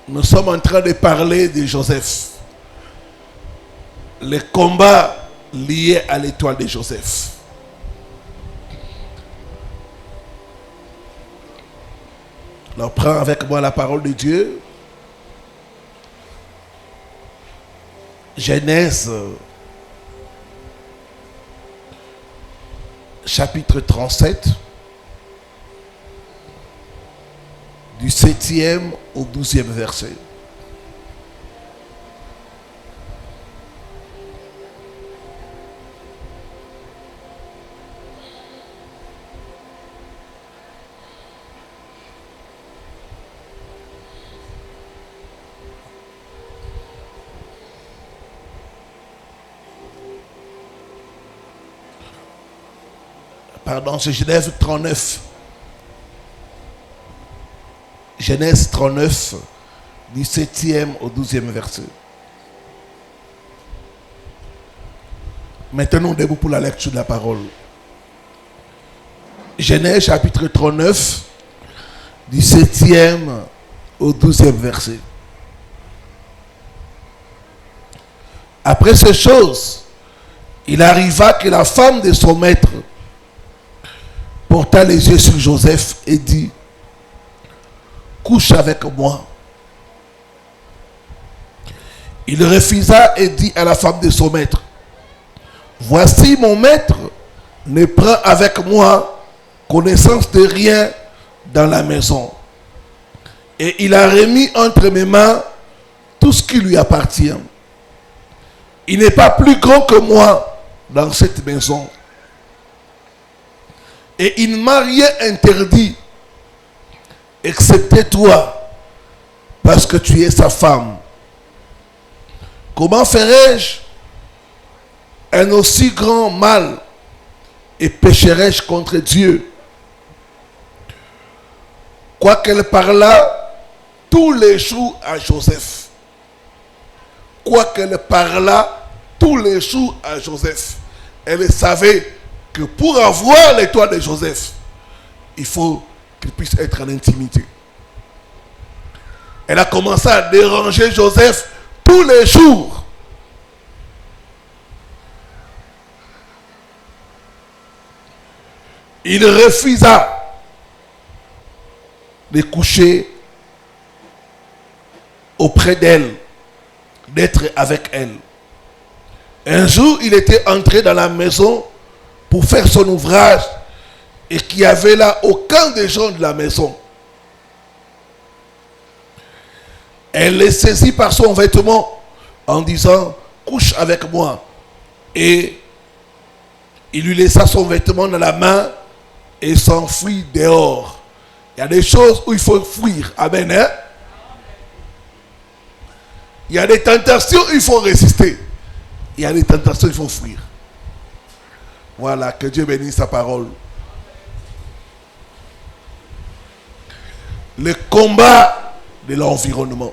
Nous sommes en train de parler de Joseph. Les combats liés à l'étoile de Joseph. Alors prends avec moi la parole de Dieu. Genèse chapitre 37 du 7e au 12e verset. Pardon, c'est Genèse 39. Genèse 39, du 7e au 12e verset. Maintenant, debout pour la lecture de la parole. Genèse chapitre 39, du 7e au 12e verset. Après ces choses, il arriva que la femme de son maître porta les yeux sur Joseph et dit: couche avec moi. Il refusa et dit à la femme de son maître: voici mon maître ne prend avec moi connaissance de rien dans la maison, et il a remis entre mes mains tout ce qui lui appartient. Il n'est pas plus grand que moi dans cette maison, et il ne m'a rien interdit excepté toi, parce que tu es sa femme. Comment ferais-je un aussi grand mal et pécherais-je contre Dieu? Quoiqu'elle parlât tous les jours à Joseph. Quoiqu'elle parlât tous les jours à Joseph, elle savait que pour avoir l'étoile de Joseph, il faut qu'il puisse être en intimité. Elle a commencé à déranger Joseph tous les jours. Il refusa de coucher auprès d'elle, d'être avec elle. Un jour, il était entré dans la maison pour faire son ouvrage et qu'il n'y avait là aucun des gens de la maison. Elle le saisit par son vêtement en disant: couche avec moi. Et il lui laissa son vêtement dans la main et s'enfuit dehors. Il y a des choses où il faut fuir. Amen. Hein? Il y a des tentations où il faut résister. Il y a des tentations où il faut fuir. Voilà, que Dieu bénisse sa parole. Le combat de l'environnement.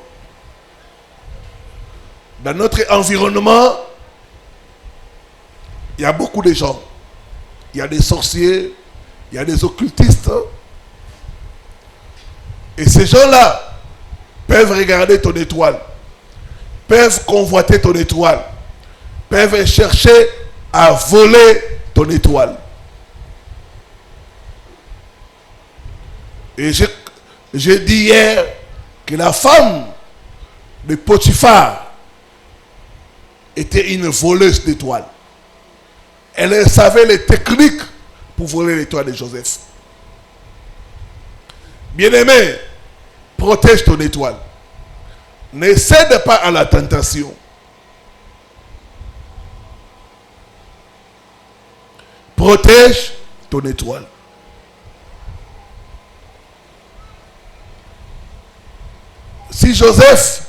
Dans notre environnement, il y a beaucoup de gens. Il y a des sorciers, il y a des occultistes. Et ces gens-là peuvent regarder ton étoile, peuvent convoiter ton étoile, peuvent chercher à voler ton étoile. Et j'ai dit hier que la femme de Potiphar était une voleuse d'étoiles. Elle savait les techniques pour voler l'étoile de Joseph. Bien-aimé, protège ton étoile. Ne cède pas à la tentation. Protège ton étoile. Si Joseph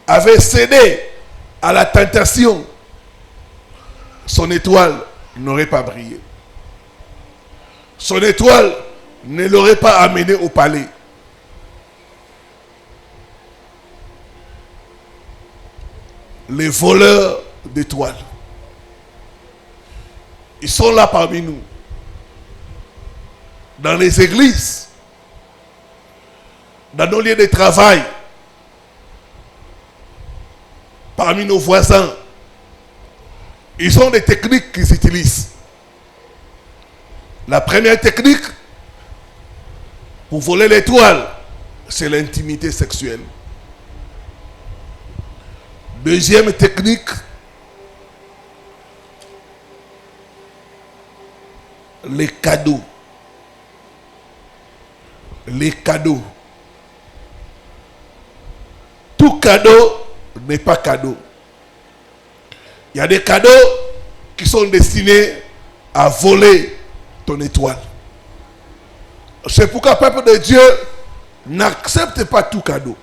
avait cédé à la tentation, son étoile n'aurait pas brillé. Son étoile ne l'aurait pas amené au palais. Les voleurs d'étoiles, ils sont là parmi nous. Dans les églises, dans nos lieux de travail, parmi nos voisins, ils ont des techniques qu'ils utilisent. La première technique pour voler l'étoile, c'est l'intimité sexuelle. Deuxième technique, les cadeaux. Les cadeaux. Tout cadeau n'est pas cadeau. Il y a des cadeaux qui sont destinés à voler ton étoile. C'est pourquoi le peuple de Dieu n'accepte pas tout cadeau.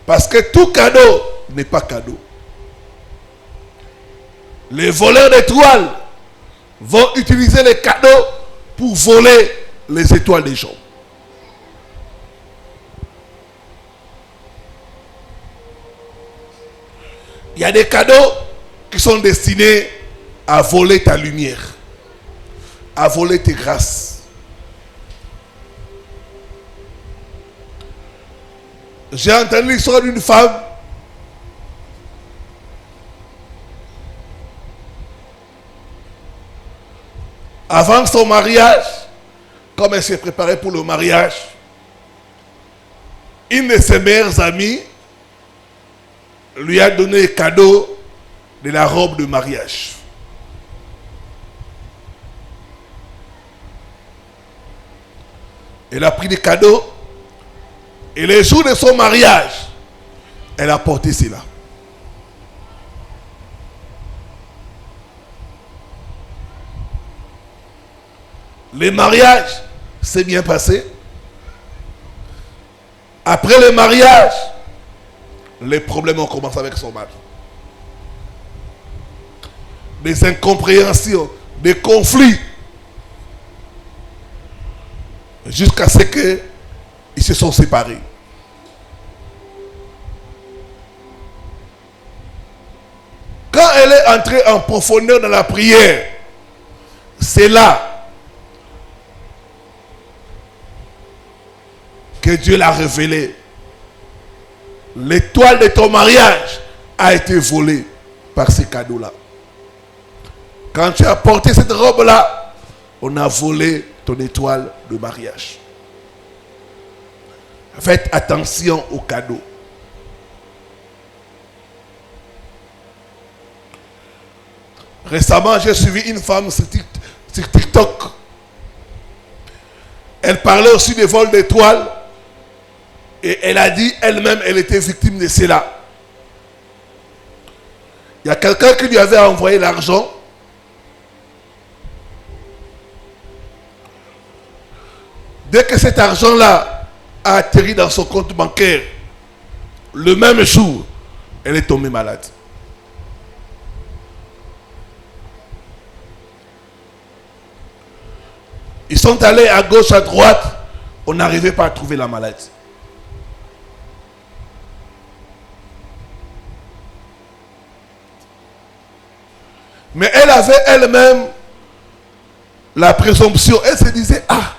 Parce que tout cadeau n'est pas cadeau. Les voleurs d'étoiles vont utiliser les cadeaux pour voler les étoiles des gens. Il y a des cadeaux qui sont destinés à voler ta lumière, à voler tes grâces. J'ai entendu l'histoire d'une femme avant son mariage, comme elle s'est préparée pour le mariage, une de ses meilleures amies lui a donné cadeau de la robe de mariage. Elle a pris des cadeaux et le jour de son mariage, elle a porté cela. Le mariage s'est bien passé. Après le mariage, les problèmes ont commencé avec son mari. Des incompréhensions, des conflits. Jusqu'à ce qu'ils se sont séparés. Quand elle est entrée en profondeur dans la prière, c'est là que Dieu l'a révélé. L'étoile de ton mariage a été volée par ces cadeaux-là. Quand tu as porté cette robe-là, on a volé ton étoile de mariage. Faites attention aux cadeaux. Récemment, j'ai suivi une femme sur TikTok. Elle parlait aussi des vols d'étoiles. Et elle a dit elle-même, elle était victime de cela. Il y a quelqu'un qui lui avait envoyé l'argent. Dès que cet argent-là a atterri dans son compte bancaire, le même jour, elle est tombée malade. Ils sont allés à gauche, à droite, on n'arrivait pas à trouver la maladie. Mais elle avait elle-même la présomption. Elle se disait, ah,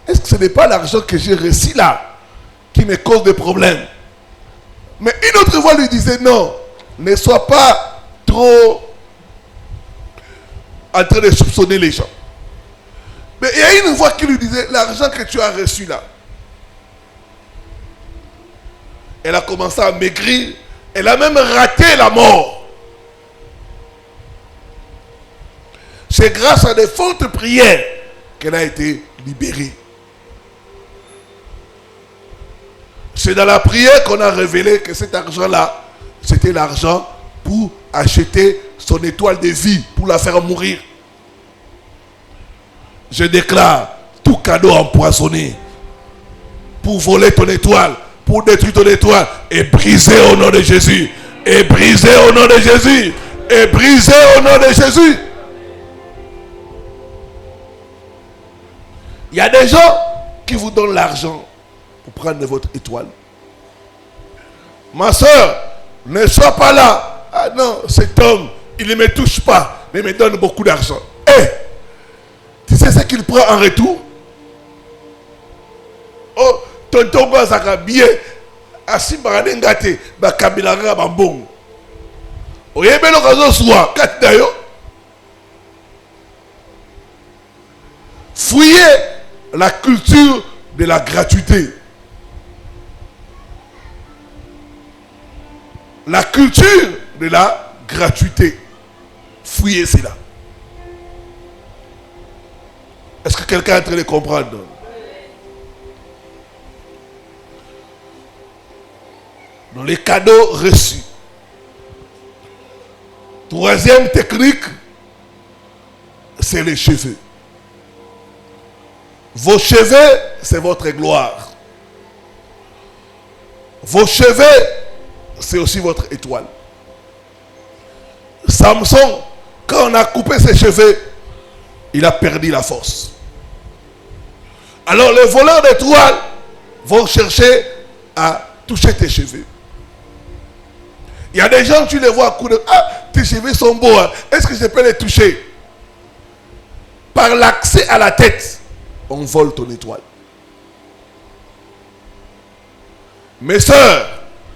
est-ce que ce n'est pas l'argent que j'ai reçu là qui me cause des problèmes? Mais une autre voix lui disait, non, ne sois pas trop en train de soupçonner les gens. Mais il y a une voix qui lui disait, l'argent que tu as reçu là. Elle a commencé à maigrir. Elle a même raté la mort. C'est grâce à des fortes prières qu'elle a été libérée. C'est dans la prière qu'on a révélé que cet argent-là, c'était l'argent pour acheter son étoile de vie, pour la faire mourir. Je déclare, tout cadeau empoisonné pour voler ton étoile, pour détruire ton étoile, est brisé au nom de Jésus. Est brisé au nom de Jésus. Est brisé au nom de Jésus. Il y a des gens qui vous donnent l'argent pour prendre votre étoile. Ma soeur, ne sois pas là. Ah non, cet homme, il ne me touche pas, mais il me donne beaucoup d'argent. Tu sais ce qu'il prend en retour? tonton Bazaka bien asi barane ngate ba kabilanga bambong oyebe l'occasion soit kati d'ailleurs. Fouillez la culture de la gratuité. La culture de la gratuité. Fouillez cela. Est-ce que quelqu'un est en train de comprendre? Dans les cadeaux reçus. Troisième technique, c'est les cheveux. Vos cheveux, c'est votre gloire. Vos cheveux, c'est aussi votre étoile. Samson, quand on a coupé ses cheveux, il a perdu la force. Alors les voleurs d'étoiles vont chercher à toucher tes cheveux. Il y a des gens, tu les vois à coup de... Ah, tes cheveux sont beaux. Hein. Est-ce que je peux les toucher? Par l'accès à la tête, on vole ton étoile. Mes sœurs,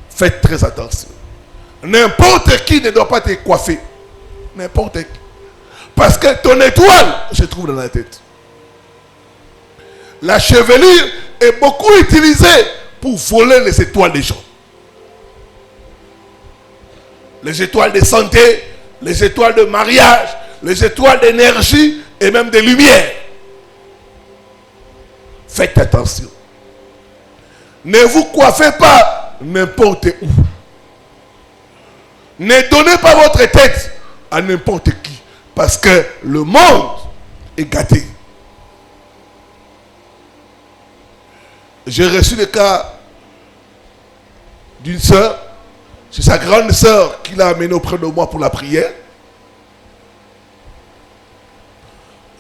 faites très attention. N'importe qui ne doit pas te coiffer. N'importe qui. Parce que ton étoile se trouve dans la tête. La chevelure est beaucoup utilisée pour voler les étoiles des gens. Les étoiles de santé, les étoiles de mariage, les étoiles d'énergie et même de lumière. Faites attention. Ne vous coiffez pas n'importe où. Ne donnez pas votre tête à n'importe qui. Parce que le monde est gâté. J'ai reçu le cas d'une sœur. C'est sa grande sœur qui l'a amenée auprès de moi pour la prière.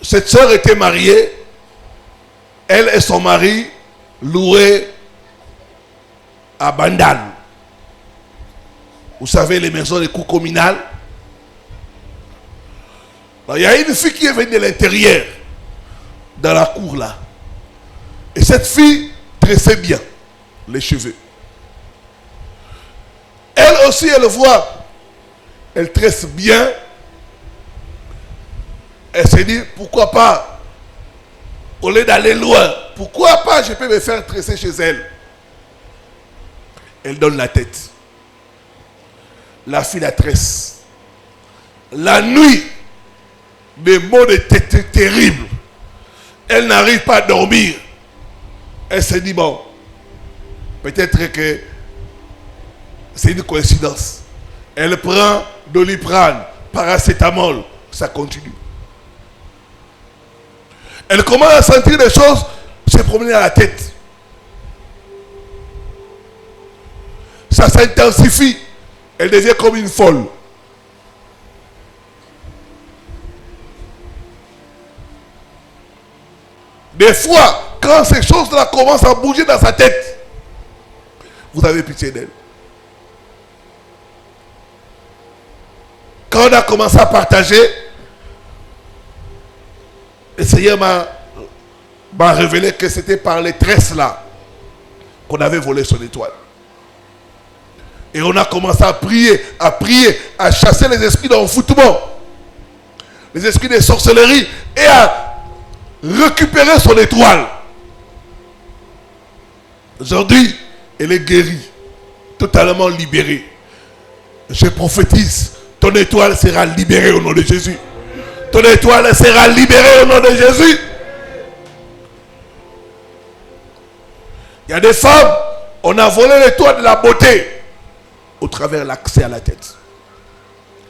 Cette sœur était mariée. Elle et son mari louaient à Bandal. Vous savez, les maisons de cours communales. Il y a une fille qui est venue de l'intérieur, dans la cour là. Et cette fille tressait bien les cheveux. Elle aussi, elle voit, elle tresse bien. Elle s'est dit, pourquoi pas, au lieu d'aller loin, pourquoi pas je peux me faire tresser chez elle. Elle donne la tête. La fille la tresse. La nuit, des maux de tête terribles. Elle n'arrive pas à dormir. Elle se dit, bon, peut-être que c'est une coïncidence. Elle prend Doliprane, paracétamol, ça continue. Elle commence à sentir des choses se promener à la tête. Ça s'intensifie. Elle devient comme une folle. Des fois, quand ces choses-là commencent à bouger dans sa tête, vous avez pitié d'elle. Quand on a commencé à partager, le Seigneur m'a révélé que c'était par les tresses là qu'on avait volé son étoile. Et on a commencé à prier, à chasser les esprits d'enfoutement, les esprits de sorcellerie, et à récupérer son étoile. Aujourd'hui, elle est guérie, totalement libérée. Je prophétise, ton étoile sera libérée au nom de Jésus. Ton étoile sera libérée au nom de Jésus. Il y a des femmes, on a volé l'étoile de la beauté au travers de l'accès à la tête.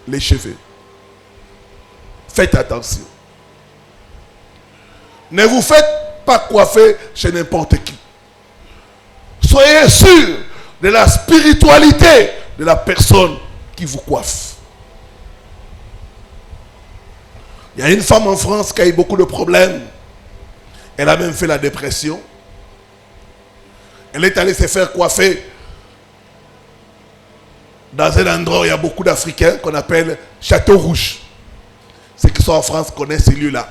Les cheveux. Faites attention. Ne vous faites pas coiffer chez n'importe qui. Soyez sûr de la spiritualité de la personne qui vous coiffe. Il y a une femme en France qui a eu beaucoup de problèmes. Elle a même fait la dépression. Elle est allée se faire coiffer dans un endroit où il y a beaucoup d'Africains qu'on appelle Château Rouge. Ceux qui sont en France connaissent ces lieux-là.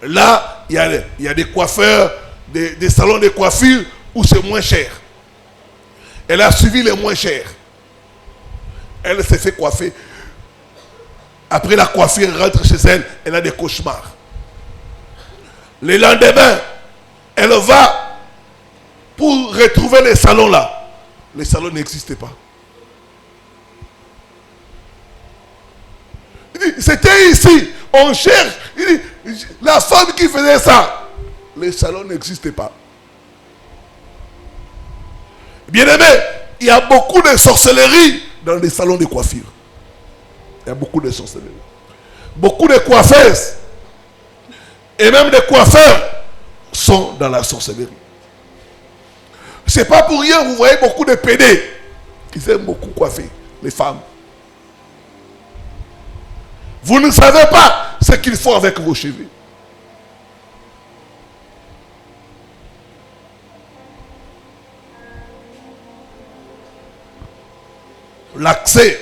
Là, il y a des coiffeurs, des salons de coiffure où c'est moins cher. Elle a suivi les moins chers. Elle s'est fait coiffer. Après la coiffure, elle rentre chez elle. Elle a des cauchemars. Le lendemain, elle va pour retrouver les salons là. Les salons n'existaient pas. C'était ici. On cherche. Il dit, la femme qui faisait ça. Les salons n'existaient pas. Bien aimé, il y a beaucoup de sorcellerie dans les salons de coiffure. Il y a beaucoup de sorcellerie. Beaucoup de coiffeuses et même des coiffeurs sont dans la sorcellerie. C'est pas pour rien, vous voyez beaucoup de PD qui aiment beaucoup coiffer les femmes. Vous ne savez pas ce qu'ils font avec vos cheveux. L'accès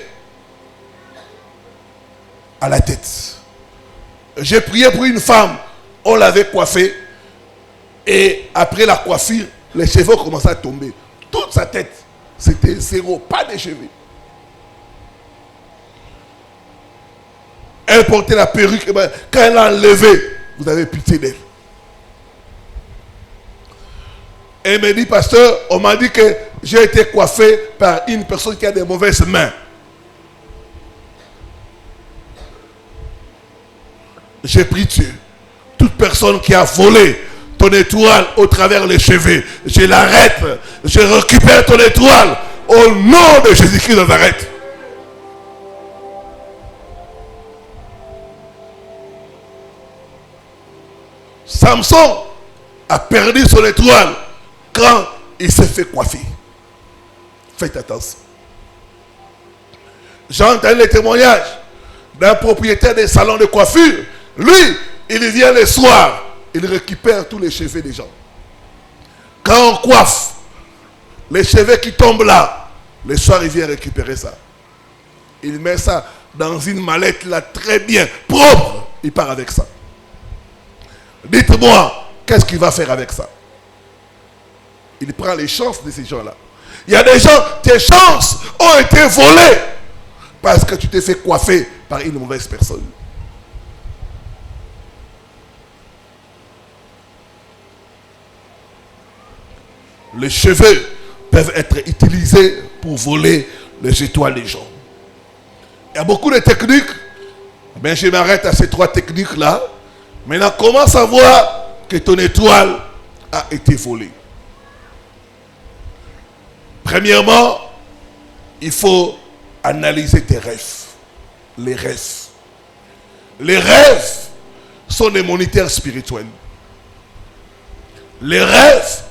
à la tête. J'ai prié pour une femme, on l'avait coiffée et après la coiffure, les cheveux commençaient à tomber. Toute sa tête, c'était zéro, pas de cheveux. Elle portait la perruque, et quand elle l'a enlevée, vous avez pitié d'elle. Elle me dit, pasteur, on m'a dit que j'ai été coiffé par une personne qui a des mauvaises mains. J'ai pris Dieu. Toute personne qui a volé ton étoile au travers les cheveux, je l'arrête. Je récupère ton étoile au nom de Jésus-Christ de Nazareth. Samson a perdu son étoile quand il s'est fait coiffer. Faites attention. J'ai entendu le témoignage d'un propriétaire des salons de coiffure. Lui, il vient le soir, il récupère tous les cheveux des gens. Quand on coiffe, les cheveux qui tombent là, le soir, il vient récupérer ça. Il met ça dans une mallette là, très bien, propre. Il part avec ça. Dites-moi, qu'est-ce qu'il va faire avec ça? Il prend les chances de ces gens-là. Il y a des gens, tes chances ont été volées parce que tu t'es fait coiffer par une mauvaise personne. Les cheveux peuvent être utilisés pour voler les étoiles des gens. Il y a beaucoup de techniques. Mais je m'arrête à ces 3 techniques-là. Maintenant, comment savoir que ton étoile a été volée? Premièrement, il faut analyser tes rêves. Les rêves. Les rêves sont des moniteurs spirituels. Les rêves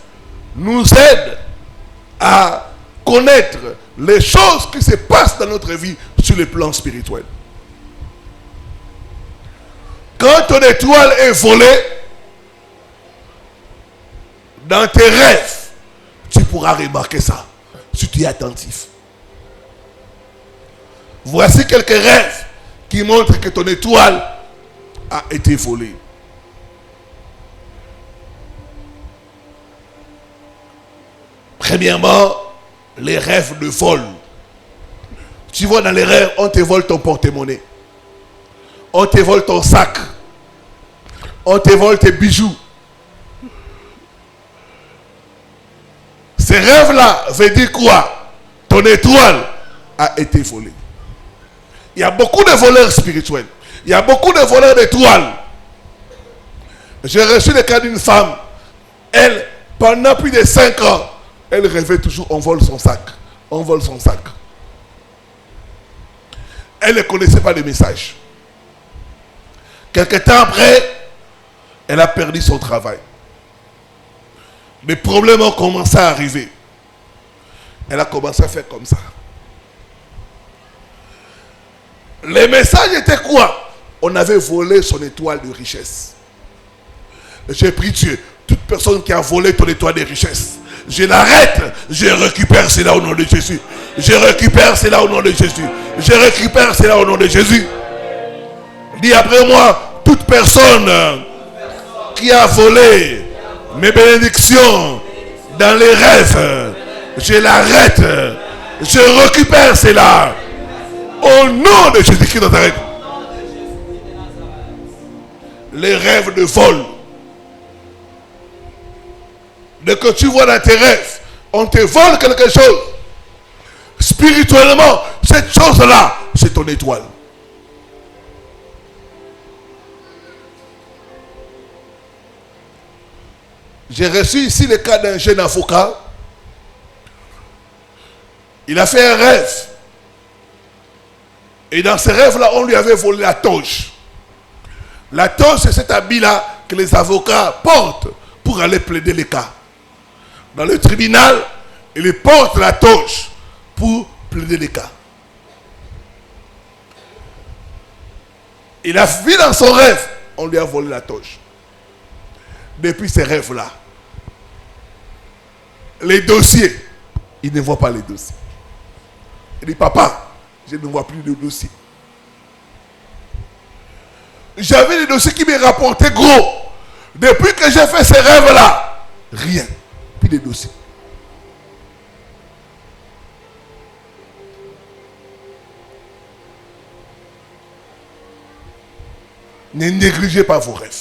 nous aident à connaître les choses qui se passent dans notre vie sur le plan spirituel. Quand ton étoile est volée, dans tes rêves, tu pourras remarquer ça, si tu es attentif. Voici quelques rêves qui montrent que ton étoile a été volée. Premièrement, les rêves de vol. Tu vois, dans les rêves, on te vole ton porte-monnaie. On te vole ton sac. On te vole tes bijoux. Ces rêves-là veulent dire quoi? Ton étoile a été volée. Il y a beaucoup de voleurs spirituels. Il y a beaucoup de voleurs d'étoiles. J'ai reçu le cas d'une femme. Elle, pendant plus de 5 ans, elle rêvait toujours, on vole son sac. On vole son sac. Elle ne connaissait pas les messages. Quelque temps après, elle a perdu son travail. Les problèmes ont commencé à arriver. Elle a commencé à faire comme ça. Les messages étaient quoi? On avait volé son étoile de richesse. J'ai pris Dieu. Toute personne qui a volé ton étoile de richesse, je l'arrête. Je récupère cela au nom de Jésus. Je récupère cela au nom de Jésus. Je récupère cela au nom de Jésus. Dis après moi, toute personne qui a volé mes bénédictions dans les rêves, je l'arrête. Je récupère cela Au nom de Jésus-Christ de Nazareth. Les rêves de vol. Dès que tu vois dans tes rêves, on te vole quelque chose. Spirituellement, cette chose-là, c'est ton étoile. J'ai reçu ici le cas d'un jeune avocat. Il a fait un rêve. Et dans ce rêve-là, on lui avait volé la toge. La toge, c'est cet habit-là que les avocats portent pour aller plaider les cas. Dans le tribunal, ils portent la toge pour plaider les cas. Il a vu dans son rêve, on lui a volé la toge. Depuis ces rêves-là, les dossiers, il ne voit pas les dossiers. Il dit, papa, je ne vois plus de dossiers. J'avais des dossiers qui me rapportaient gros. Depuis que j'ai fait ces rêves-là, rien. Plus de dossiers. Ne négligez pas vos rêves.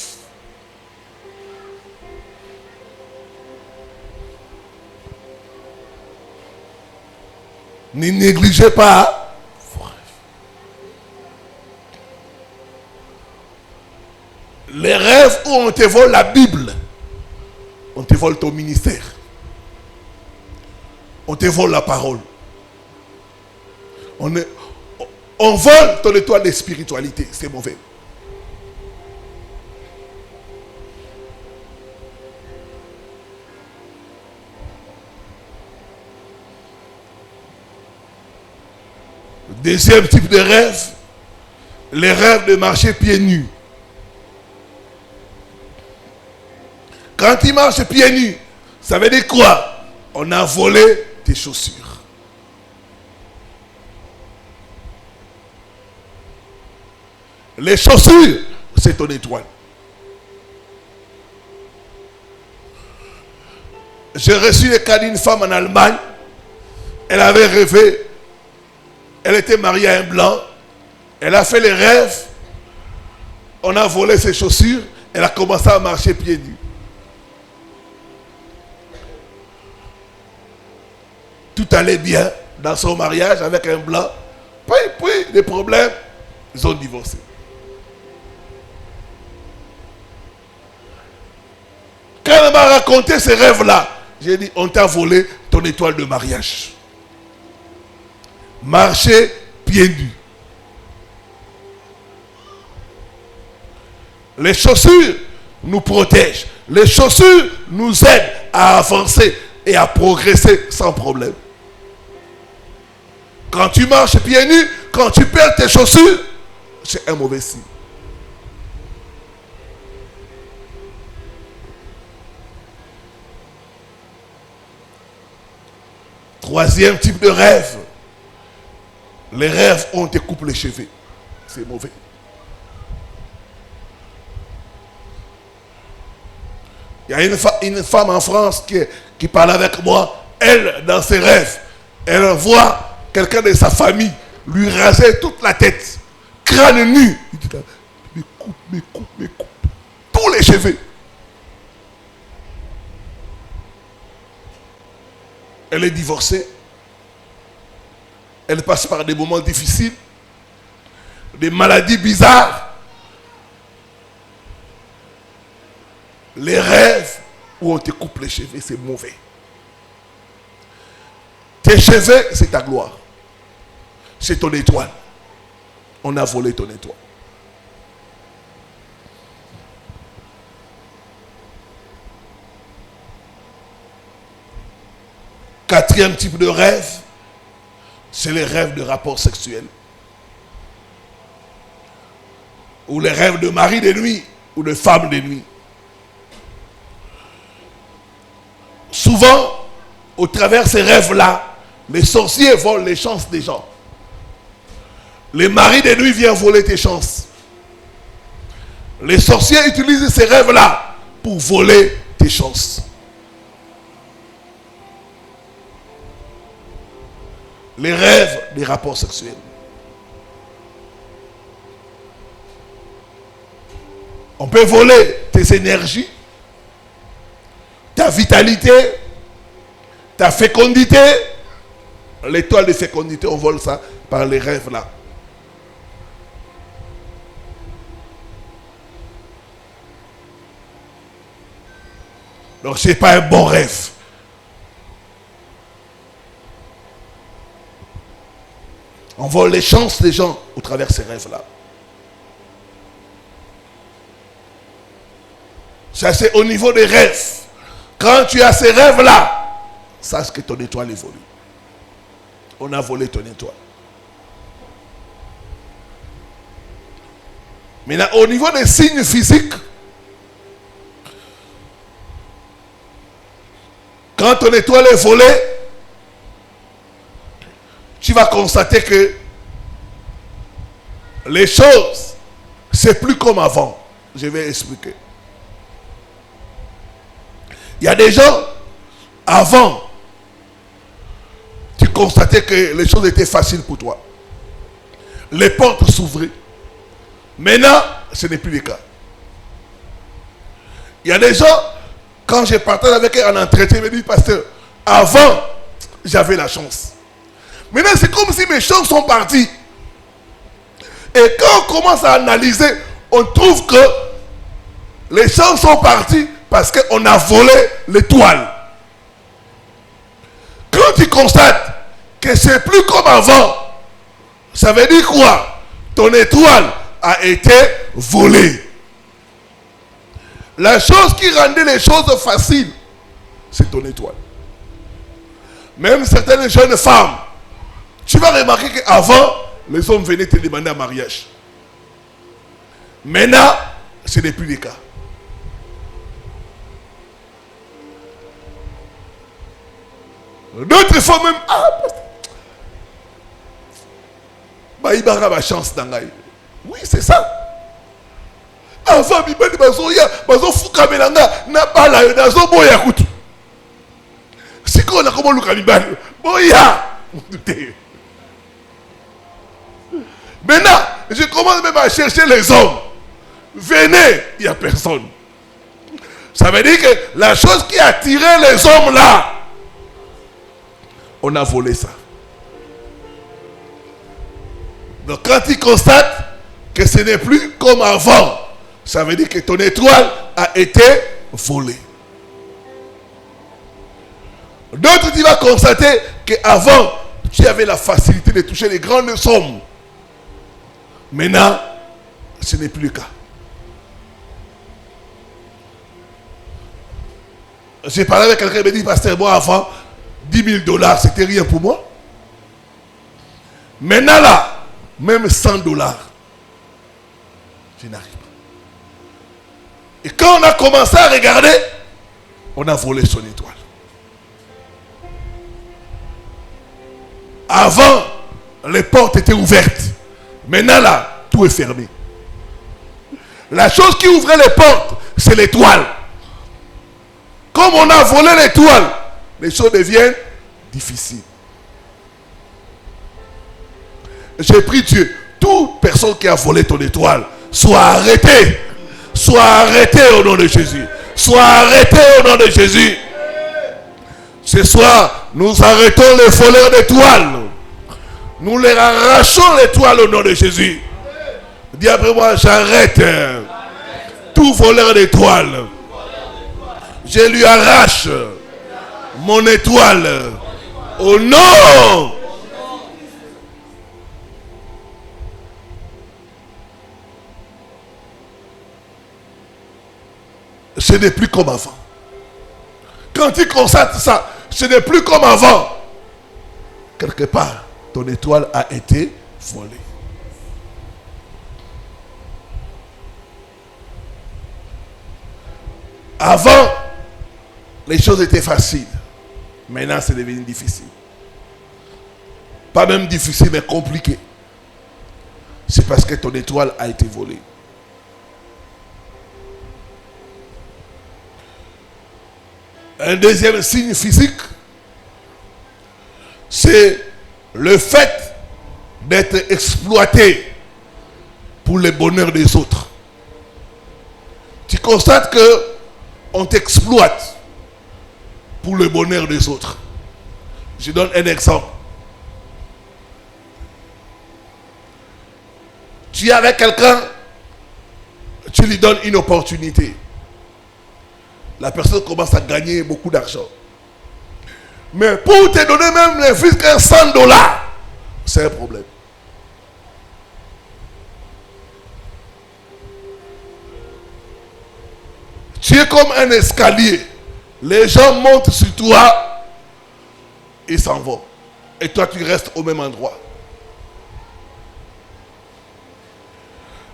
Ne négligez pas vos rêves. Les rêves où on te vole la Bible, on te vole ton ministère, on te vole la parole, on vole ton étoile de spiritualité, c'est mauvais. Deuxième type de rêve, les rêves de marcher pieds nus. Quand il marche pieds nus, ça veut dire quoi? On a volé tes chaussures. Les chaussures, c'est ton étoile. J'ai reçu le cas d'une femme en Allemagne. Elle avait rêvé. Elle était mariée à un blanc. Elle a fait les rêves. On a volé ses chaussures. Elle a commencé à marcher pieds nus. Tout allait bien dans son mariage avec un blanc. Puis, des problèmes. Ils ont divorcé. Quand elle m'a raconté ces rêves-là, j'ai dit, on t'a volé ton étoile de mariage. Marcher pieds nus. Les chaussures nous protègent. Les chaussures nous aident à avancer et à progresser sans problème. Quand tu marches pieds nus, quand tu perds tes chaussures, c'est un mauvais signe. Troisième type de rêve. Les rêves où on te coupe les cheveux. C'est mauvais. Il y a une femme en France qui parle avec moi. Elle, dans ses rêves, elle voit quelqu'un de sa famille lui raser toute la tête. Crâne nu. Il dit, me coupe. Tous les cheveux. Elle est divorcée. Elle passe par des moments difficiles, des maladies bizarres. Les rêves où on te coupe les cheveux, c'est mauvais. Tes cheveux, c'est ta gloire. C'est ton étoile. On a volé ton étoile. Quatrième type de rêve, c'est les rêves de rapports sexuels. Ou les rêves de mari de nuit ou de femme de nuit. Souvent, au travers de ces rêves-là, les sorciers volent les chances des gens. Les maris de nuit viennent voler tes chances. Les sorciers utilisent ces rêves-là pour voler tes chances. Les rêves des rapports sexuels. On peut voler tes énergies, ta vitalité, ta fécondité. L'étoile de fécondité, on vole ça par les rêves là. Donc ce n'est pas un bon rêve. On vole les chances des gens au travers de ces rêves-là. Ça, c'est au niveau des rêves. Quand tu as ces rêves-là, sache que ton étoile évolue. On a volé ton étoile. Maintenant, au niveau des signes physiques, quand ton étoile est volée, tu vas constater que les choses, c'est plus comme avant. Je vais expliquer. Il y a des gens, avant, tu constatais que les choses étaient faciles pour toi. Les portes s'ouvraient. Maintenant, ce n'est plus le cas. Il y a des gens, quand je partage avec eux en entretien, ils me disent, pasteur, avant, j'avais la chance. Maintenant, c'est comme si mes chances sont parties. Et quand on commence à analyser, on trouve que les chances sont parties parce qu'on a volé l'étoile. Quand tu constates que c'est plus comme avant, ça veut dire quoi? Ton étoile a été volée. La chose qui rendait les choses faciles, c'est ton étoile. Même certaines jeunes femmes, tu vas remarquer qu'avant, les hommes venaient te demander un mariage. Maintenant, ce n'est plus le cas. D'autres fois même, il y a ma chance dans la vie. Oui, c'est ça. Avant, il y a si on a comment maintenant, je commence même à chercher les hommes. Venez, il n'y a personne. Ça veut dire que la chose qui a attiré les hommes là, on a volé ça. Donc quand ils constatent que ce n'est plus comme avant, ça veut dire que ton étoile a été volée. D'autres, tu vas constater qu'avant, tu avais la facilité de toucher les grandes sommes. Maintenant, ce n'est plus le cas. J'ai parlé avec quelqu'un qui m'a dit, pasteur, moi avant, $10,000, c'était rien pour moi. Maintenant là, même $100, je n'arrive pas. Et quand on a commencé à regarder, on a volé son étoile. Avant, les portes étaient ouvertes. Maintenant là, tout est fermé. La chose qui ouvrait les portes, c'est l'étoile. Comme on a volé l'étoile, les choses deviennent difficiles. J'ai pris Dieu. Toute personne qui a volé ton étoile, soit arrêtée. Soit arrêtée au nom de Jésus. Soit arrêtée au nom de Jésus. Ce soir, nous arrêtons les voleurs d'étoiles. Nous leur arrachons l'étoile au nom de Jésus. Dis après moi, j'arrête tout voleur d'étoiles. Je lui arrache mon étoile au nom. Ce n'est plus comme avant. Quand tu constates ça, ce n'est plus comme avant. Quelque part, ton étoile a été volée. Avant, les choses étaient faciles. Maintenant, c'est devenu difficile. Pas même difficile, mais compliqué. C'est parce que ton étoile a été volée. Un deuxième signe physique, c'est le fait d'être exploité pour le bonheur des autres. Tu constates que on t'exploite pour le bonheur des autres. Je donne un exemple. Tu es avec quelqu'un, tu lui donnes une opportunité. La personne commence à gagner beaucoup d'argent. Mais pour te donner même les fils qu'un $100, c'est un problème. Tu es comme un escalier. Les gens montent sur toi et s'en vont. Et toi, tu restes au même endroit.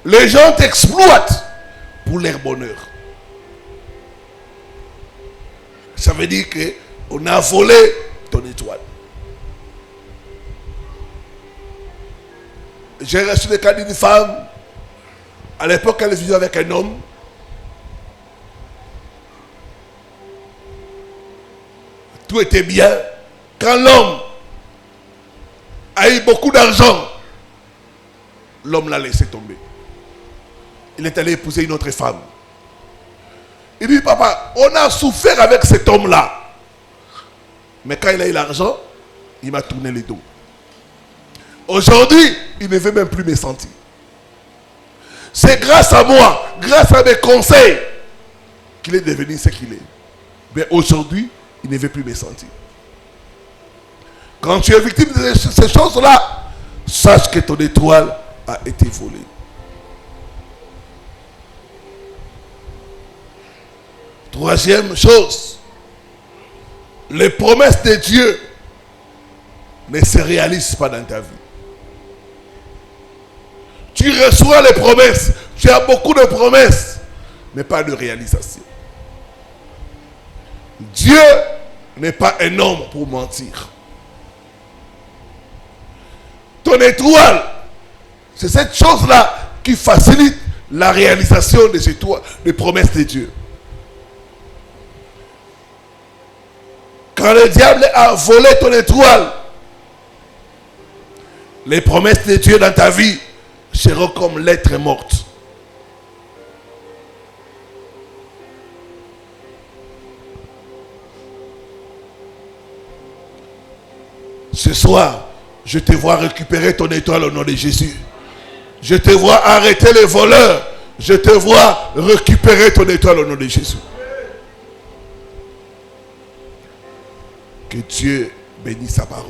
Les gens t'exploitent pour leur bonheur. Ça veut dire qu'on a volé ton étoile. J'ai reçu le cas d'une femme. À l'époque, elle vivait avec un homme. Tout était bien. Quand l'homme a eu beaucoup d'argent, l'homme l'a laissé tomber. Il est allé épouser une autre femme. Il dit, papa, on a souffert avec cet homme-là. Mais quand il a eu l'argent, il m'a tourné le dos. Aujourd'hui, il ne veut même plus me sentir. C'est grâce à moi, grâce à mes conseils, qu'il est devenu ce qu'il est. Mais aujourd'hui, il ne veut plus me sentir. Quand tu es victime de ces choses-là, sache que ton étoile a été volée. Troisième chose, les promesses de Dieu ne se réalisent pas dans ta vie. Tu reçois les promesses, tu as beaucoup de promesses, mais pas de réalisation. Dieu n'est pas un homme pour mentir. Ton étoile, c'est cette chose-là qui facilite la réalisation des promesses de Dieu. Quand le diable a volé ton étoile, les promesses de Dieu dans ta vie seront comme lettres mortes. Ce soir, je te vois récupérer ton étoile au nom de Jésus. Je te vois arrêter les voleurs. Je te vois récupérer ton étoile au nom de Jésus. Que Dieu bénisse sa parole.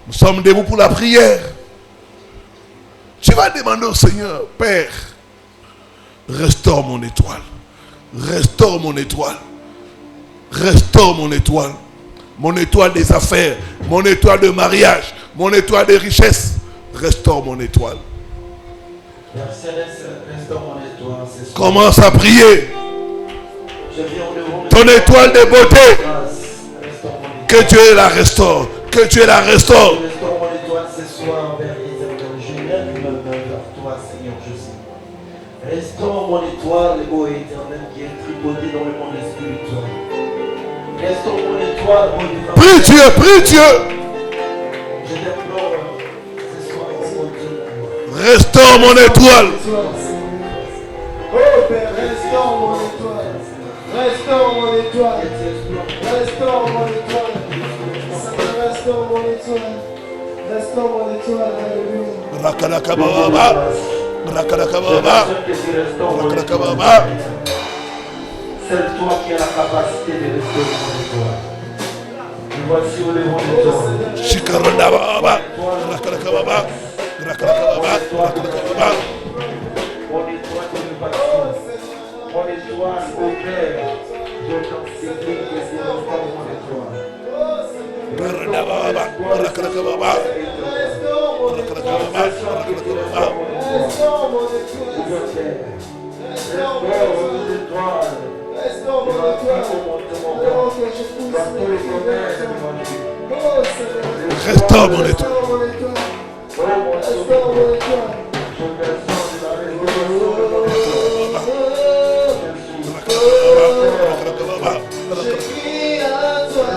Nous sommes debout pour la prière. Tu vas demander au Seigneur, Père, restaure mon étoile. Restaure mon étoile. Restaure mon étoile. Mon étoile des affaires. Mon étoile de mariage. Mon étoile de richesse. Restaure mon étoile. Commence à prier. Ton étoile de beauté. Que Dieu la restaure. Que Dieu la restaure. Restaure mon étoile ce soir, Père éternel. Je lève ma main vers toi, Seigneur Jésus. Restaure mon étoile, ô éternel, qui est tripotée dans le monde spirituel. Restaure mon étoile, ô éternel. Prie Dieu, prie Dieu. Je t'implore ce soir, ô Dieu. Restaure mon étoile. Oh Père, restaure mon étoile. Restaure mon étoile. Restaure mon étoile. Restaure mon étoile. Restaure mon étoile. Alléluia. Rakalakababa. Rakalakababa. Rakalakababa. C'est toi qui as la capacité de restaurer mon étoile. Nous voici au devant de toi. Shikarandababa. Rakalakababa. Rakalakababa. Rakalakababa. Mon étoile de l'évasion. Mon étoile au Père. Je t'en supplie que c'est restaure mon étoile. Rakalakababa. Rakalakababa. Rakalakababa. Rakalakababa. Restaure mon étoile. Restaure mon étoile. Restaure mon étoile. Oh, que je puisse oh, Seigneur. Restaure mon étoile. Restaure mon étoile. Restaure mon étoile. Je crie à toi.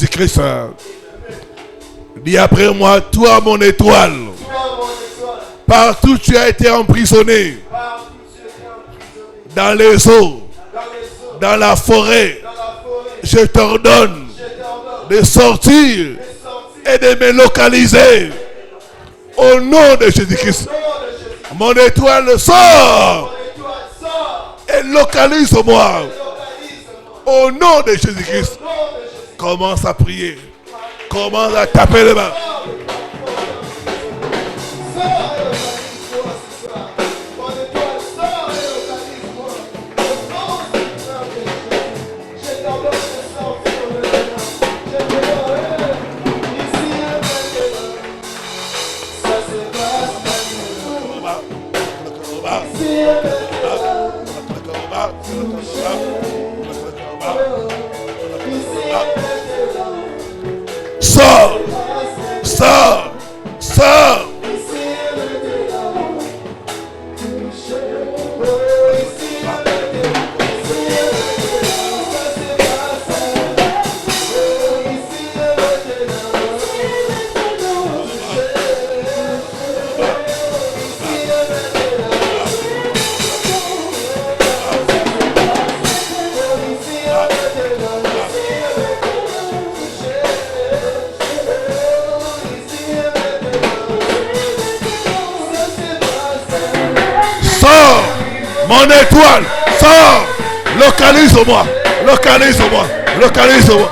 Jésus-Christ. Dis après moi, toi mon étoile. Partout tu as été emprisonné. Dans les eaux. Dans la forêt. Je t'ordonne de sortir et de me localiser. Au nom de Jésus-Christ. Mon étoile sort et localise-moi. Au nom de Jésus-Christ. Commence à prier. Commence à taper les mains. Sors, sors, sors. Mon étoile, sors, localise-moi, localise-moi, localise-moi.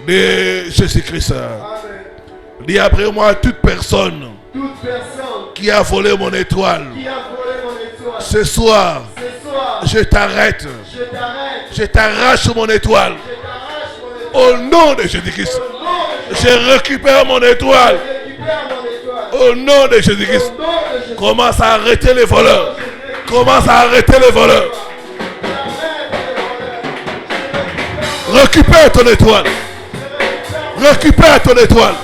De Jésus-Christ. Dis après moi, toute personne qui a volé mon étoile, ce soir, je t'arrête. Je t'arrache mon étoile. Au nom de Jésus-Christ. Je récupère mon étoile. Au nom de Jésus-Christ. Commence à arrêter les voleurs. Commence à arrêter les voleurs. Récupère ton étoile. Récupère ton étoile.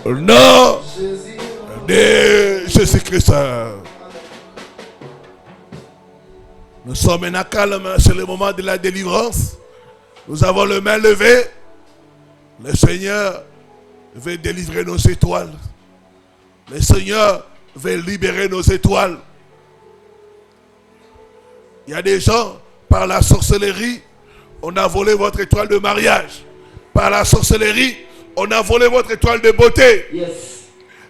Au nom de Jésus-Christ. Nous sommes maintenant calmes, c'est le moment de la délivrance. Nous avons les mains levées. Le Seigneur veut délivrer nos étoiles. Le Seigneur veut libérer nos étoiles. Il y a des gens, par la sorcellerie, on a volé votre étoile de mariage. Par la sorcellerie, on a volé votre étoile de beauté. Yes.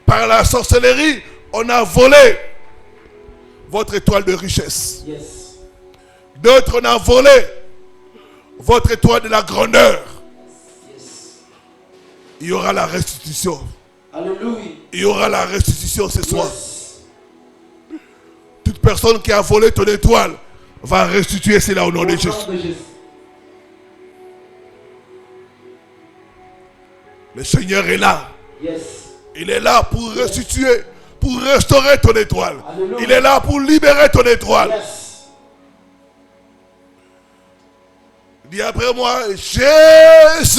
Par la sorcellerie, on a volé votre étoile de richesse. Yes. D'autres, on a volé votre étoile de la grandeur. Yes. Il y aura la restitution. Alléluia. Il y aura la restitution ce soir. Yes. Toute personne qui a volé ton étoile va restituer cela au nom de Jésus. Le Seigneur est là. Yes. Il est là pour restituer, pour restaurer ton étoile. Alléluia. Il est là pour libérer ton étoile. Yes. Dis après moi, Jésus,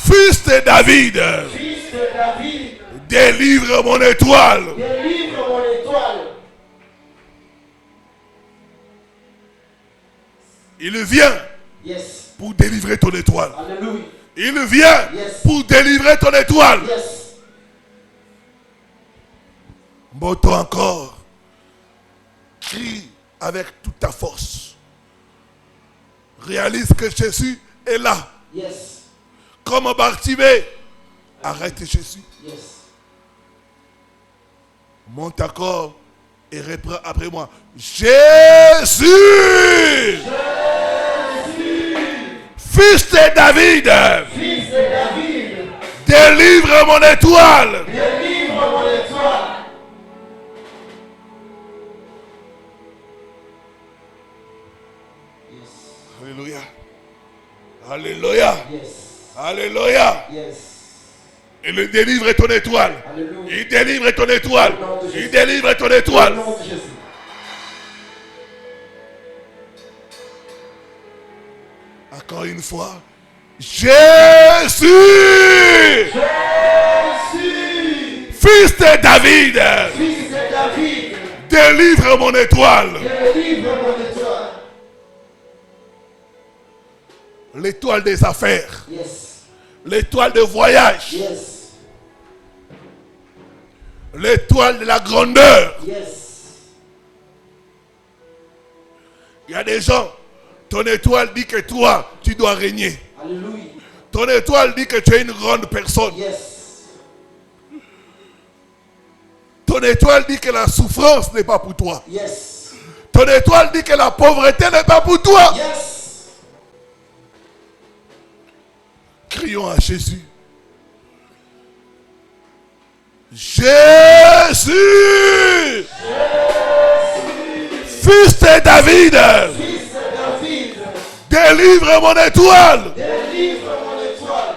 fils de David, Fils de David, délivre mon étoile. délivre mon étoile. Il vient Yes. pour délivrer ton étoile. Alléluia. Il vient Yes. pour délivrer ton étoile. Yes. Monte encore. Crie avec toute ta force. Réalise que Jésus est là. Yes. Comme Bartimée. Arrête Jésus. Yes. Monte encore et reprends après moi. Jésus, fils de David, Fils de David, délivre mon étoile. délivre mon étoile. Yes. Alléluia. Alléluia. Yes. Alléluia. Yes. Il délivre ton étoile. Alléluia. Il délivre ton étoile. Il délivre ton étoile. Au nom de Jésus. Encore une fois. Jésus, fils de David, Fils de David, délivre mon étoile. délivre mon étoile. L'étoile des affaires. Yes. L'étoile de voyage. Yes. L'étoile de la grandeur. Yes. Il y a des gens, ton étoile dit que toi, tu dois régner. Alléluia. Ton étoile dit que tu es une grande personne. Yes. Ton étoile dit que la souffrance n'est pas pour toi. Yes. Ton étoile dit que la pauvreté n'est pas pour toi. Yes. Crions à Jésus. Jésus, fils de David, Fils de David, délivre mon étoile. délivre mon étoile.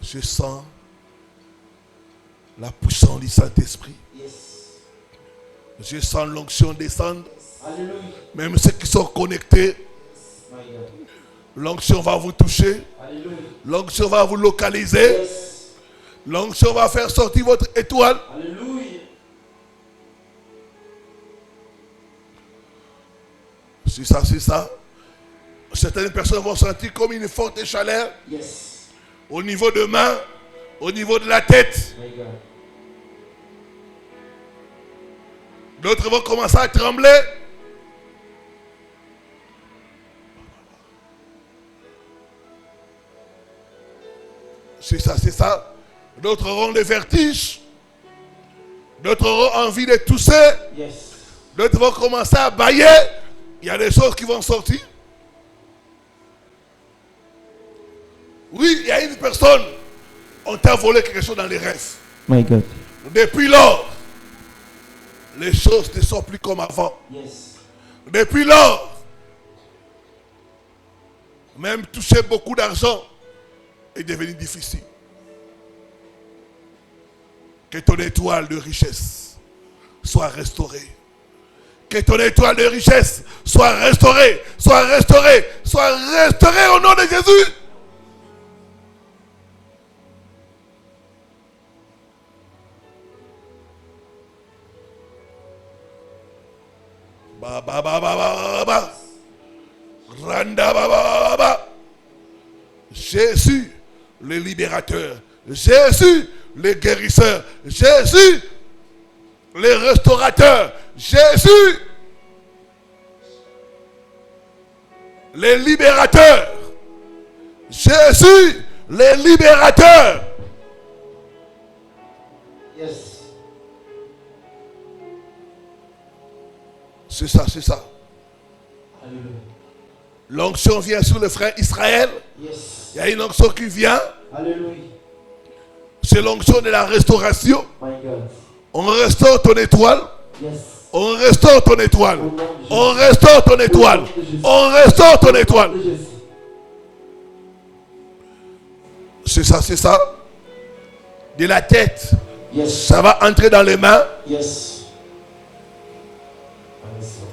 Je sens la puissance du Saint-Esprit. Yes. Je sens l'onction descendre. Alléluia. Même ceux qui sont connectés, My God. l'onction va vous toucher. Alléluia. L'onction va vous localiser. Yes. L'onction va faire sortir votre étoile. Alléluia. C'est ça, c'est ça. Certaines personnes vont sentir comme une forte chaleur Yes. au niveau de main, au niveau de la tête. My God. D'autres vont commencer à trembler. C'est ça, c'est ça. D'autres auront des vertiges. D'autres auront envie de tousser. Yes. D'autres vont commencer à bâiller. Il y a des choses qui vont sortir. Oui, il y a une personne. On t'a volé quelque chose dans les rêves. My God. Depuis lors, les choses ne sont plus comme avant. Yes. Depuis lors, même toucher beaucoup d'argent est devenu difficile. Que ton étoile de richesse soit restaurée. Que ton étoile de richesse soit restaurée, soit restaurée, soit restaurée au nom de Jésus. Ba ba ba ba ba ba. Randa ba ba ba ba. Jésus, le libérateur. Jésus, le guérisseur. Jésus, le restaurateur. Jésus, le libérateur. Jésus, le libérateur. Yes. C'est ça, c'est ça. Alléluia. L'onction vient sur le frère Israël. Yes. Il y a une onction qui vient. Alléluia. C'est l'onction de la restauration. My God. On restaure ton étoile. Yes. On restaure ton étoile. Au nom de Jésus. On restaure ton étoile. On restaure ton étoile. De Jésus. C'est ça, c'est ça. De la tête, Yes. ça va entrer dans les mains. Yes.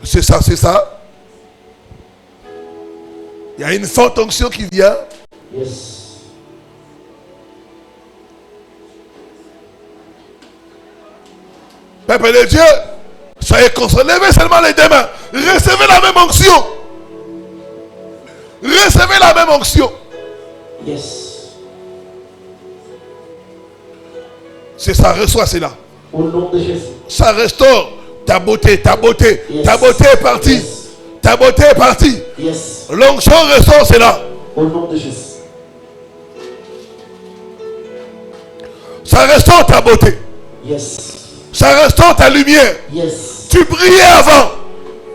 C'est ça, c'est ça. Il y a une forte onction qui vient. Yes. Peuple de Dieu, soyez consolés. Levez seulement les deux mains. Recevez la même onction. Recevez la même onction. Yes. C'est ça, reçois cela. Au nom de Jésus. Ça restaure ta beauté, ta beauté. Yes. Ta beauté est partie. Yes. Ta beauté est partie. Yes. L'onction restaure cela. Au nom de Jésus. Ça restaure ta beauté. Yes. Ça restaure ta lumière. Yes. Tu brillais avant.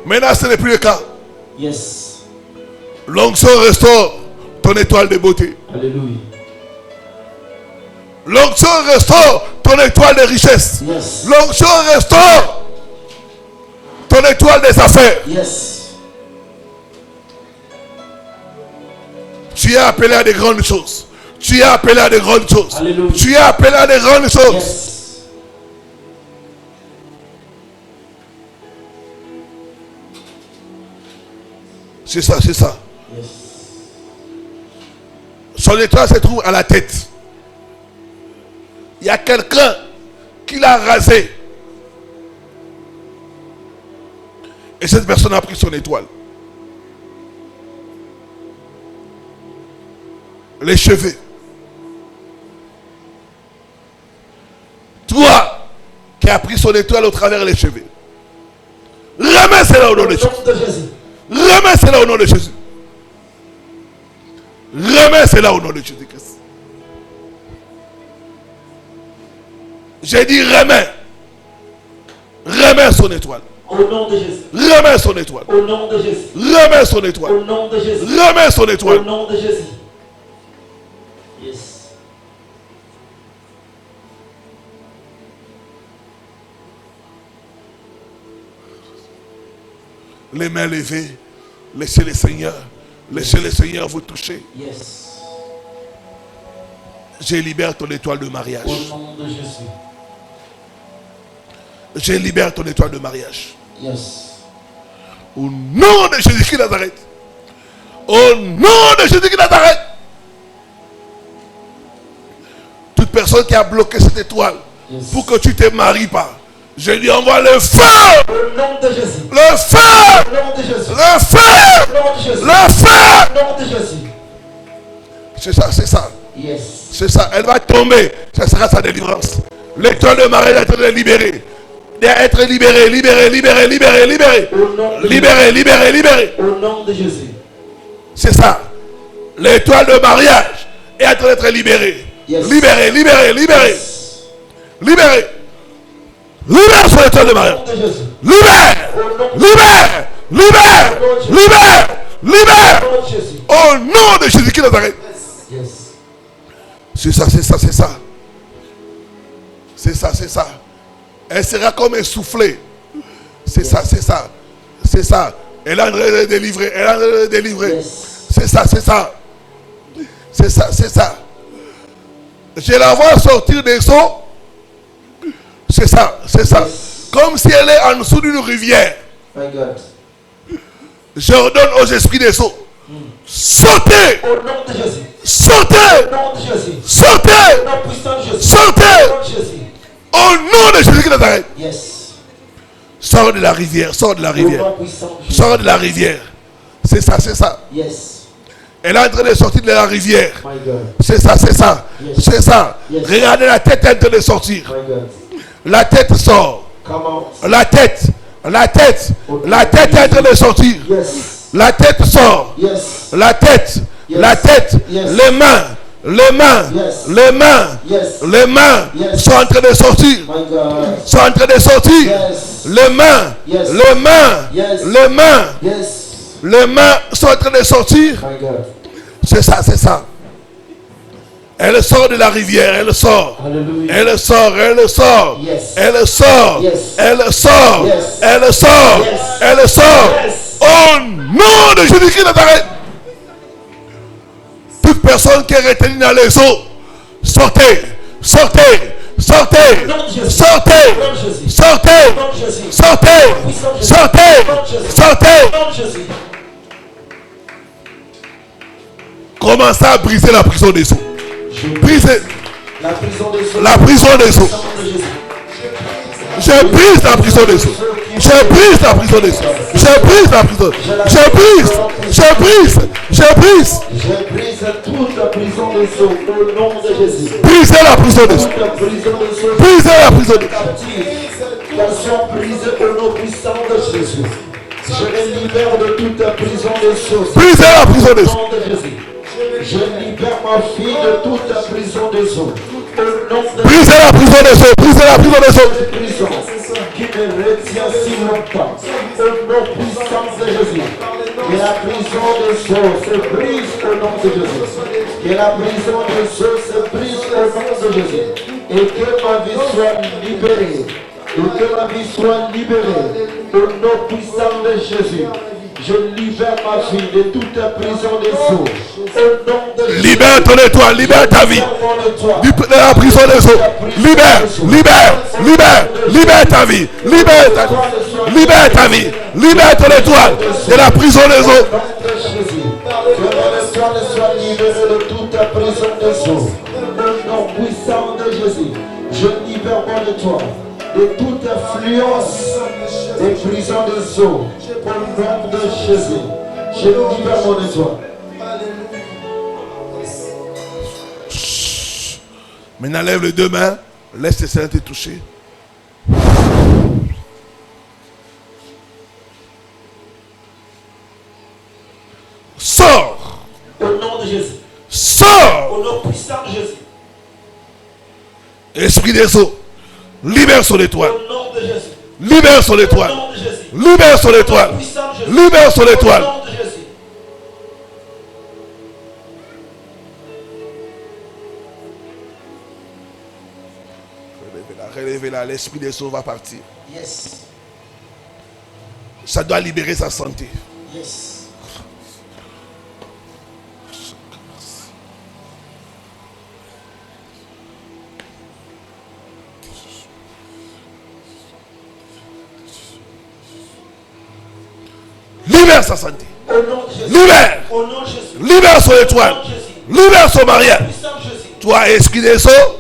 Maintenant, ce n'est plus le cas. Yes. L'onction restaure ton étoile de beauté. Alléluia. L'onction restaure ton étoile de richesse. Yes. L'onction restaure ton étoile des affaires. Yes. Tu es appelé à des grandes choses. Tu es appelé à des grandes choses. Alléluia. Tu es appelé à des grandes choses. Yes. C'est ça, c'est ça. Yes. Son étoile se trouve à la tête. Il y a quelqu'un qui l'a rasé. Et cette personne a pris son étoile. Les cheveux. Toi qui as pris son étoile au travers des cheveux. Remets cela au nom de Jésus. Au nom de Jésus. Remets cela au nom de Jésus. Remets cela au nom de Jésus-Christ. J'ai dit remets. Remets son étoile. Au nom de Jésus. Remets son étoile. Au nom de Jésus. Remets son étoile. Au nom de Jésus. Remets son Au étoile. nom de Jésus. Yes. Les mains levées. Laissez le Seigneur. Laissez le Seigneur vous toucher. Yes. Je libère ton étoile de mariage. Au nom de Jésus. Je libère ton étoile de mariage. Yes. Au nom de Jésus-Christ de Nazareth. Au nom de Jésus-Christ de Nazareth. Toute personne qui a bloqué cette étoile Yes. pour que tu ne te maries pas, je lui envoie le feu. Au nom de Jésus. Le feu. Au nom de Jésus. Le feu. Au nom de Jésus. Le feu. Au nom de Jésus. C'est ça, c'est ça. Yes. C'est ça. Elle va tomber. Ça sera sa délivrance. L'étoile de mariage est en train de libérer. D'être libéré, libéré, libéré, libéré, libéré. Au nom de Libéré, libéré, libéré. Au nom de Jésus. C'est ça. L'étoile de mariage est en train d'être libérée. Libéré, libéré, libéré. Libéré. Libère sur l'étoile de Marie. Libère. Libère. Libère. Libère. Libère. Au nom de Jésus-Christ de Nazareth. C'est ça, c'est ça, c'est ça. C'est ça, c'est ça. Elle sera comme essoufflée. C'est ça, c'est ça. C'est ça. Elle a en train de délivrer. Elle a en train de délivrer. C'est ça, c'est ça. C'est ça, c'est ça. Je la vois sortir des eaux. C'est ça, c'est ça. Comme si elle est en dessous d'une rivière. J'ordonne aux esprits des eaux. Sortez! Au nom de Jésus. Sortez! Au nom de Jésus. Sortez! Au nom puissant de Jésus. Sortez! Au nom de Jésus. Au nom de Jésus de Nazareth. Yes. Sors de la rivière, sors de la Au rivière. nom puissant de Jésus. Sors de la rivière. C'est ça, c'est ça. Yes. Elle est en train de sortir de la rivière. My God. C'est ça, c'est ça. Yes. C'est ça. Yes. Regardez, la tête est en train de sortir. My God. La tête sort. Come on. La tête. La tête. La tête est en train de sortir. Yes. La tête sort. Yes. La tête. Yes. La tête. Yes. Les mains. Les mains. Yes. Les mains. Yes. Les mains Yes. sont en train de sortir. My God. Sont en train de sortir. Yes. Les mains. Yes. Les mains. Yes. Les mains. Yes. Les mains sont en train de sortir. My God. C'est ça, c'est ça. Elle sort de la rivière, elle sort. Hallelujah. Elle sort, elle sort. Yes. Elle sort. Yes. Elle sort. Yes. Elle sort. Yes. Elle sort. Yes. Au nom de Jésus-Christ de Nazareth. Toute personne qui est retenue dans les eaux, sortez, sortez, sortez, Au nom de Jésus. sortez, Au nom de Jésus. sortez, Au nom de Jésus. sortez, Puissant de Jésus. sortez, Au nom de Jésus. sortez. Au nom de Jésus. Commencez à briser la prison des eaux. Brisez La prison des eaux. la prison des eaux. Au nom de Jésus. Je brise la prison des eaux. Je brise la prison des eaux. Je brise la prison. Je brise. Je brise. Je brise. Je brise toute la prison des eaux au nom de Jésus. Brisez la prison des eaux. Toute la prison des eaux. Brisez la prison des eaux. Qu'elles soient brisées au nom puissant de Jésus. Je les libère de toute la prison des eaux. Brisez la prison des Au eaux. nom de Jésus. Je libère ma fille de toute la prison des eaux. Au nom de Brisez la prison des eaux. Brisez la prison des eaux. cette prison qui me retient si longtemps. Au nom puissant de Jésus. Que la prison des eaux se brise au nom de Jésus. Que la prison des eaux se brise au nom de Jésus. Et que ma vie soit libérée. Et que ma vie soit libérée. Au nom puissant de Jésus. Je libère ma fille de toute la prison des eaux. Au nom de Jésus. Libère ton étoile. Libère ta vie. De la prison des eaux. Libère. Libère. Libère. Libère ta vie. Libère ta vie. Libère ta vie. Libère ton étoile de la prison des eaux. Au nom de Jésus. Que mon étoile soit libérée de toute la prison des eaux. Au nom puissant de Jésus. Je libère mon étoile de toute influence des prisons des eaux. Au nom de Jésus. Je libère mon étoile. Maintenant, lève les deux mains. Laisse les seins te toucher. Sors. Au nom de Jésus. Sors. Au nom puissant de Jésus. Esprit des eaux. Libère son étoile. Au nom de Jésus. Libère son Au étoile. nom de Jésus. Libère son étoile. Au nom puissant de Jésus. Libère son étoile. Au nom de Jésus. Relevez-la. L'esprit des eaux va partir. Yes. Ça doit libérer sa santé. Yes. Libère sa santé. Au nom de Jésus. Libère. Au nom de Jésus. Libère son étoile. Au nom de Jésus. Libère son mariage. Puissant de Jésus. Toi, esprit des eaux,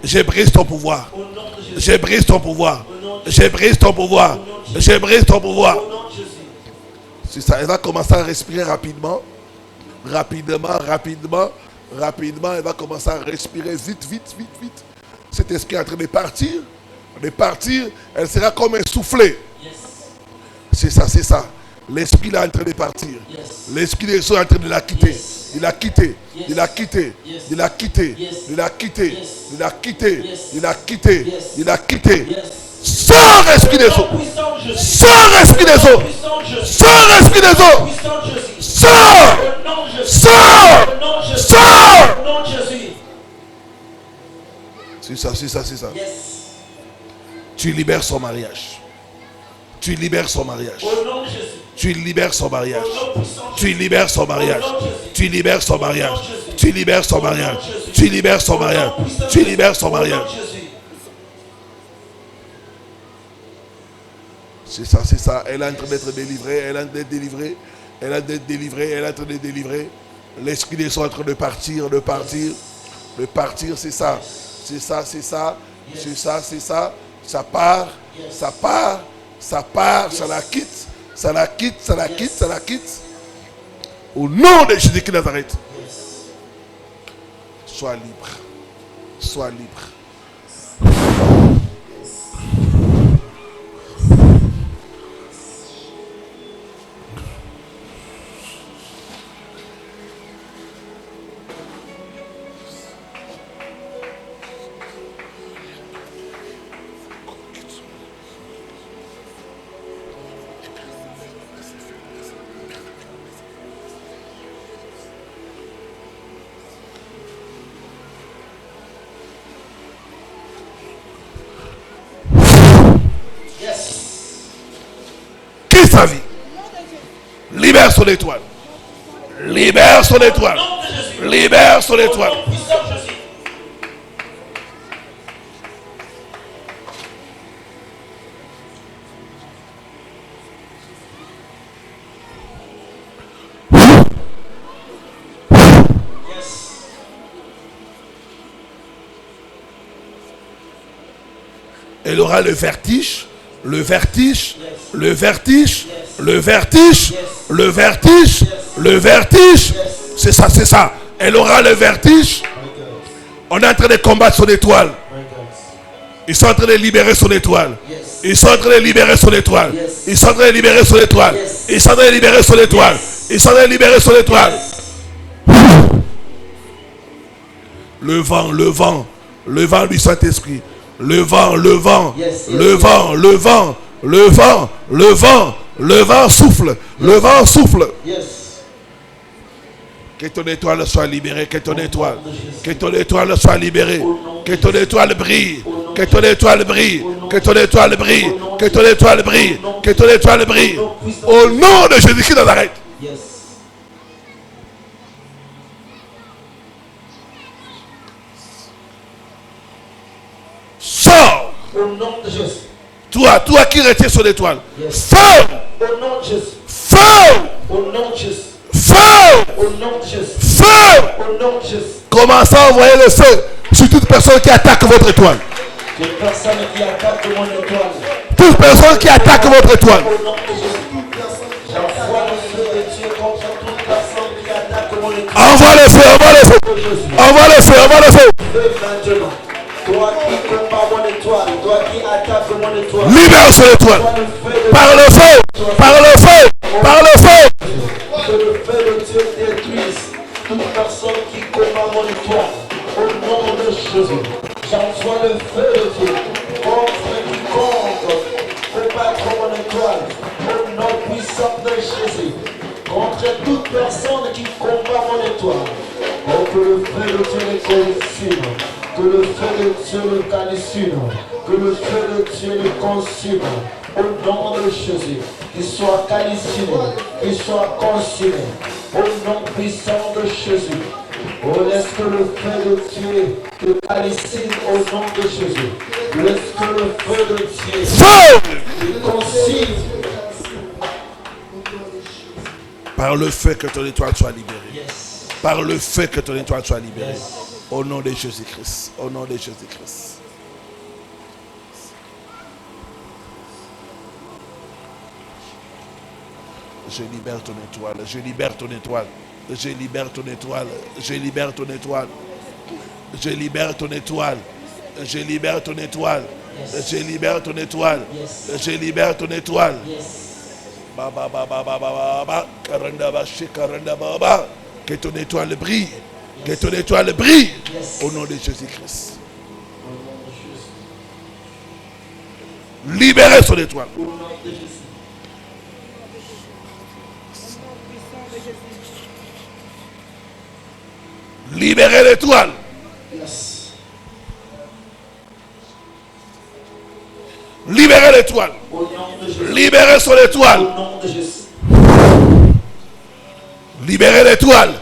je brise ton pouvoir. Au nom de Jésus. Je brise ton pouvoir. Je brise ton pouvoir. Je brise ton pouvoir. Au nom de Jésus. C'est ça. Elle va commencer à respirer rapidement. Rapidement. Elle va commencer à respirer vite. Cet esprit est en train de partir. Elle sera comme essoufflée. Yes. C'est ça. L'esprit est en train de partir. L'esprit des eaux est en train de la quitter. Il a quitté. Il a quitté. Il a quitté. Il a quitté. Il a quitté. Il a quitté. Il a quitté. Sors, esprit des eaux. Sors, esprit des eaux. Sors, esprit des eaux. Sors. Sors. Sors. C'est ça, c'est ça, c'est ça. Tu libères son mariage. Tu libères son mariage. Tu libères son mariage. Tu libères son mariage. Tu libères son mariage. Tu libères son mariage. Tu libères son mariage. Tu libères son mariage. C'est ça, c'est ça. Elle est en train d'être délivrée. Elle est en train d'être délivrée. Elle est en train d'être délivrée. Elle est en train d'être délivrée. L'esprit des sont en train de partir, de partir. De partir, c'est ça. C'est ça, c'est ça. C'est ça, c'est ça. Ça part. Ça part. Ça part. Ça la quitte. Ça la quitte. Ça la quitte. Ça la quitte. Au nom de Jésus-Christ de Nazareth. Sois libre. Sois libre. Sa vie. Libère son étoile. Libère son étoile. Libère son étoile. Elle aura le vertige. Le vertige, le vertige, le vertige, le vertige, le vertige. C'est ça, c'est ça. Elle aura le vertige. On est en train de combattre son étoile. Ils sont en train de libérer son étoile. Ils sont en train de libérer son étoile. Ils sont en train de libérer son étoile. Ils sont en train de libérer son étoile. Ils sont en train de libérer son étoile. Le vent, le vent, le vent du Saint-Esprit. Le vent, le vent, le vent, le vent, le vent, le vent, le vent souffle, le vent souffle. Que ton étoile soit libérée, que ton étoile soit libérée, que ton étoile brille, que ton étoile brille, que ton étoile brille, que ton étoile brille, que ton étoile brille. Au nom de Jésus-Christ de Nazareth. Sors. Au nom de Jésus. Toi qui retiens son étoile. Sors. Au nom de Jésus. Sors. Au nom de Jésus. Feu! Au nom de Jésus. Feu! Au nom de Jésus. Commencez à envoyer le feu sur toute personne qui attaque votre étoile. Toute personne qui attaque mon étoile. Toute personne qui attaque votre étoile. Au nom de Jésus. J'envoie le feu de Dieu contre toute personne qui attaque mon étoile. Envoie le feu, envoie le feu. Envoie le feu, envoie le feu. Feu maintenant. Toi qui combat mon étoile, toi qui attaque mon étoile. Libère son étoile. Par le feu, par le feu, par le feu. Que le feu de Dieu détruise toute personne qui combat mon étoile. Au nom de Jésus, j'envoie le feu de Dieu contre quiconque combattre mon étoile. Au nom puissant de Jésus, contre toute personne qui combat mon étoile. Oh, que le feu de Dieu les consume, que le feu de Dieu le calcine, que le feu de Dieu le consume. Au nom de Jésus, qu'il soit calciné, qu'il soit consumé. Au nom puissant de Jésus. Oh, laisse que le feu de Dieu te calcine au nom de Jésus. Laisse que le feu de Dieu te consume. Par le feu que ton étoile soit libérée. Par le feu que ton étoile soit libérée. Au nom de Jésus-Christ. Au nom de Jésus-Christ. Je libère ton étoile, je libère ton étoile, je libère ton étoile, je libère ton étoile, je libère ton étoile, je libère ton étoile, je libère ton étoile, je libère ton étoile. Que ton étoile brille. Que ton étoile brille. Au nom de Jésus-Christ. Libérez son étoile. Libérez l'étoile. Libérez l'étoile. Libérez son étoile. Libérez l'étoile.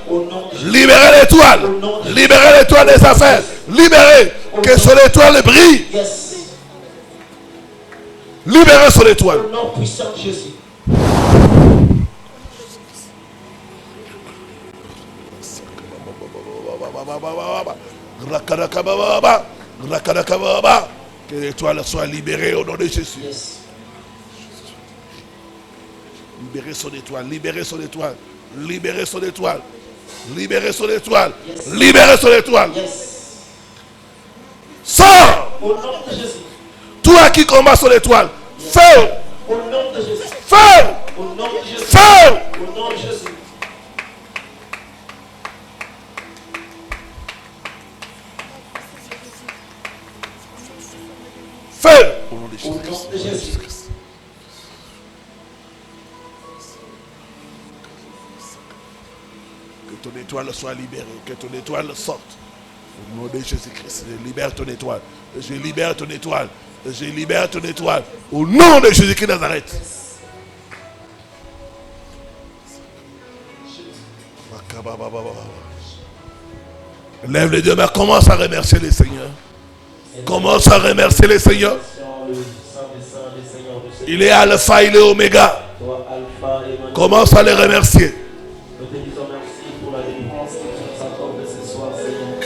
Libérez l'étoile. Libérez l'étoile des affaires. Libérez. Que son étoile brille. Libérez son étoile. Au nom puissant de Jésus. Que l'étoile soit libérée au nom de Jésus. Yes. Libérez son étoile, libérez son étoile, libérez son étoile, libérez son étoile, Yes. Libérez son étoile. Yes. Sors! Au nom de Jésus. Toi qui combats son étoile, feu! Au nom de Jésus. Feu! Au nom de Jésus. Feu! Au nom de Jésus. Feu! Au nom de Au nom de Jésus. Que ton étoile soit libérée, que ton étoile sorte. Au nom de Jésus-Christ, je libère ton étoile. Je libère ton étoile. Je libère ton étoile. Au nom de Jésus-Christ de Nazareth. Lève les deux mains, commence à remercier les seigneurs. Commence à remercier les seigneurs. Il est alpha, il est oméga. Commence à les remercier. Nous te disons merci pour la délivrance que tu nous accordes ce soir, Seigneur.